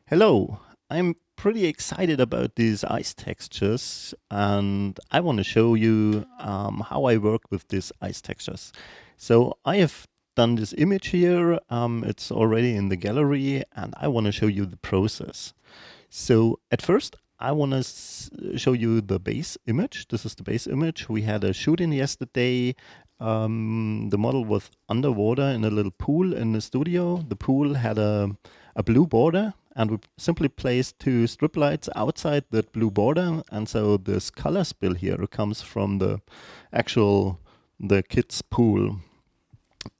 Hello, I'm pretty excited about these ice textures and I want to show you how I work with these ice textures. So I have done this image here, it's already in the gallery and I want to show you the process. So at first I want to show you the base image. This is the base image. We had a shoot-in yesterday. The model was underwater in a little pool in the studio. The pool had a blue border and we simply placed two strip lights outside that blue border. And so this color spill here comes from the kids pool.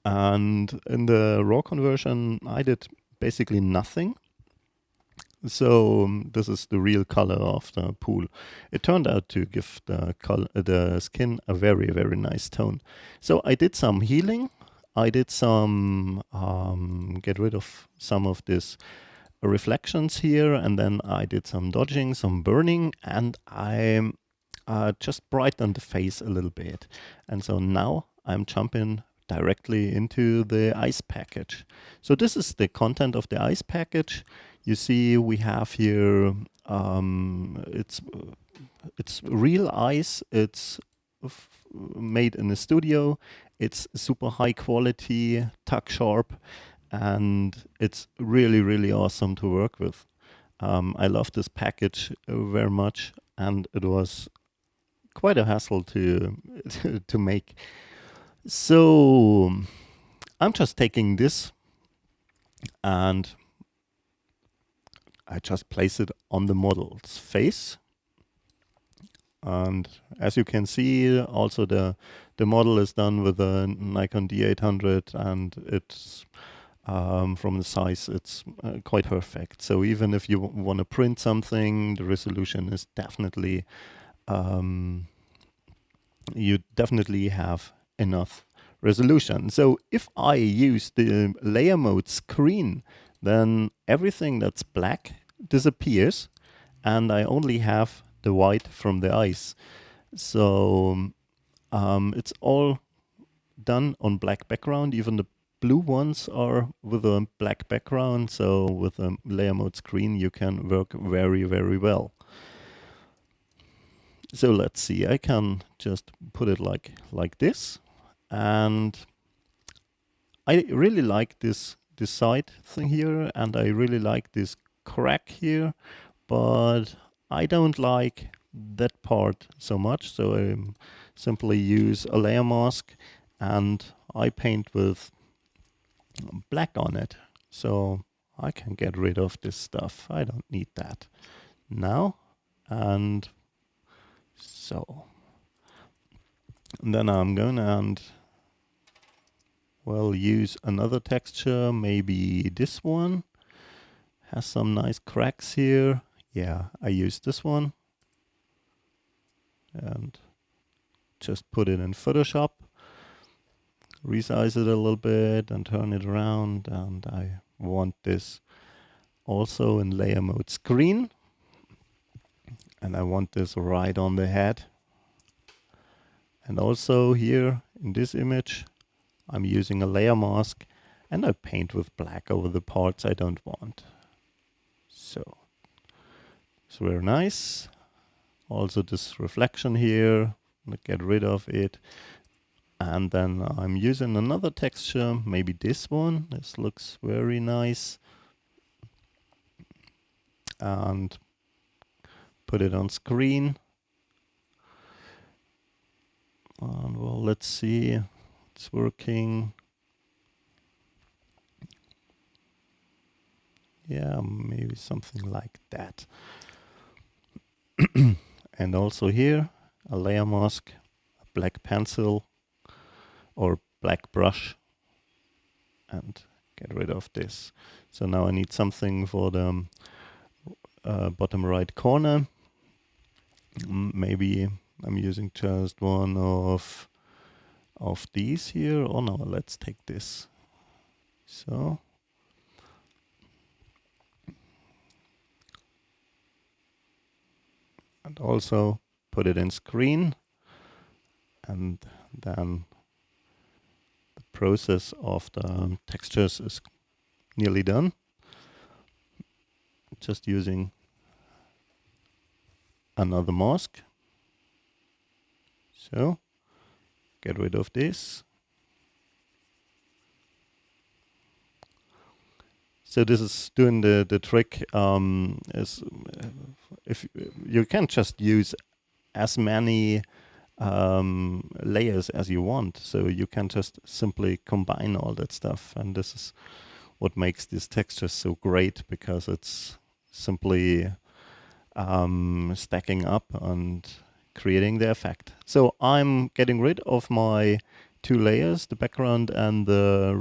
And in the raw conversion, I did basically nothing. So this is the real color of the pool. It turned out to give the skin a very, very nice tone. So I did some healing. I did some get rid of some of this reflections here, and then I did some dodging, some burning, and I just brightened the face a little bit. And so now I'm jumping directly into the ice package. So this is the content of the ice package. You see we have here, it's real ice. It's made in a studio. It's super high quality, tuck sharp, and it's really, really awesome to work with. I love this package very much, and it was quite a hassle to to make. So I'm just taking this and I just place it on the model's face. And as you can see, also the model is done with a Nikon D800, and it's from the size, it's quite perfect. So even if you want to print something, the resolution is definitely you definitely have enough resolution. So if I use the layer mode screen, then everything that's black disappears and I only have the white from the ice. So it's all done on black background. Even the blue ones are with a black background. So with a layer mode screen, you can work very, very well. So let's see, I can just put it like this. And I really like this side thing here, and I really like this crack here, but I don't like that part so much. So I simply use a layer mask and I paint with black on it. So I can get rid of this stuff. I don't need that now. And so and then I'm going and well, use another texture, maybe this one. Has some nice cracks here. Yeah, I use this one. And just put it in Photoshop. Resize it a little bit and turn it around. And I want this also in layer mode screen. And I want this right on the head. And also here in this image, I'm using a layer mask and I paint with black over the parts I don't want. So it's very nice. Also this reflection here, get rid of it. And then I'm using another texture, maybe this one. This looks very nice. And put it on screen. And well, let's see, it's working. Yeah, maybe something like that. And also here, a layer mask, a black pencil or black brush, and get rid of this. So now I need something for the bottom right corner. Maybe I'm using just one of these here. Oh no, let's take this. So and also put it in screen, and then the process of the textures is nearly done. just using another mask. So get rid of this. So this is doing the trick. If you can just use as many layers as you want, so you can just simply combine all that stuff, and this is what makes these textures so great, because it's simply stacking up and creating the effect. So I'm getting rid of my two layers, the background and the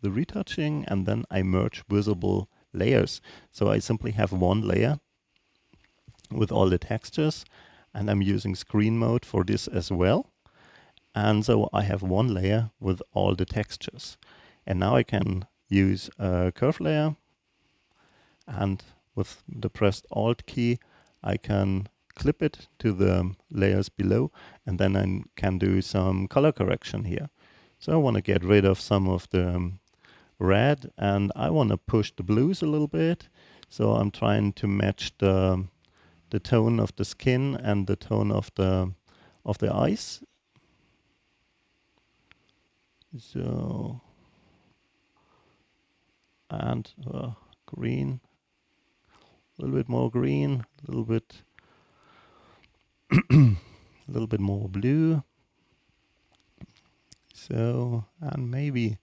retouching, and then I merge visible layers. So I simply have one layer with all the textures, and I'm using screen mode for this as well. And so I have one layer with all the textures. And now I can use a curve layer, and with the pressed Alt key, I can clip it to the layers below, and then I can do some color correction here. So I want to get rid of some of the red, and I want to push the blues a little bit. So I'm trying to match the tone of the skin and the tone of the eyes. So, and green, a little bit more green, a little bit a little bit more blue. So, and maybe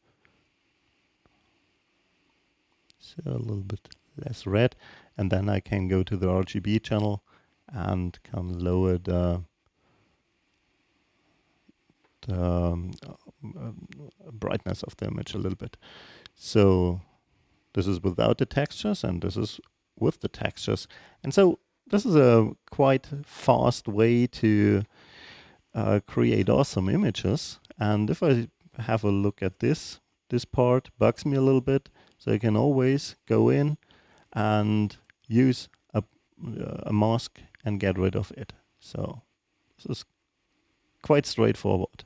so a little bit less red, and then I can go to the RGB channel and can lower the brightness of the image a little bit. So this is without the textures, and this is with the textures. And so this is a quite fast way to create awesome images. And if I have a look at this part bugs me a little bit. So I can always go in and use a mask and get rid of it. So this is quite straightforward.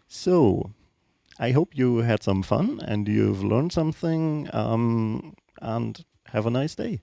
So I hope you had some fun and you've learned something, and have a nice day.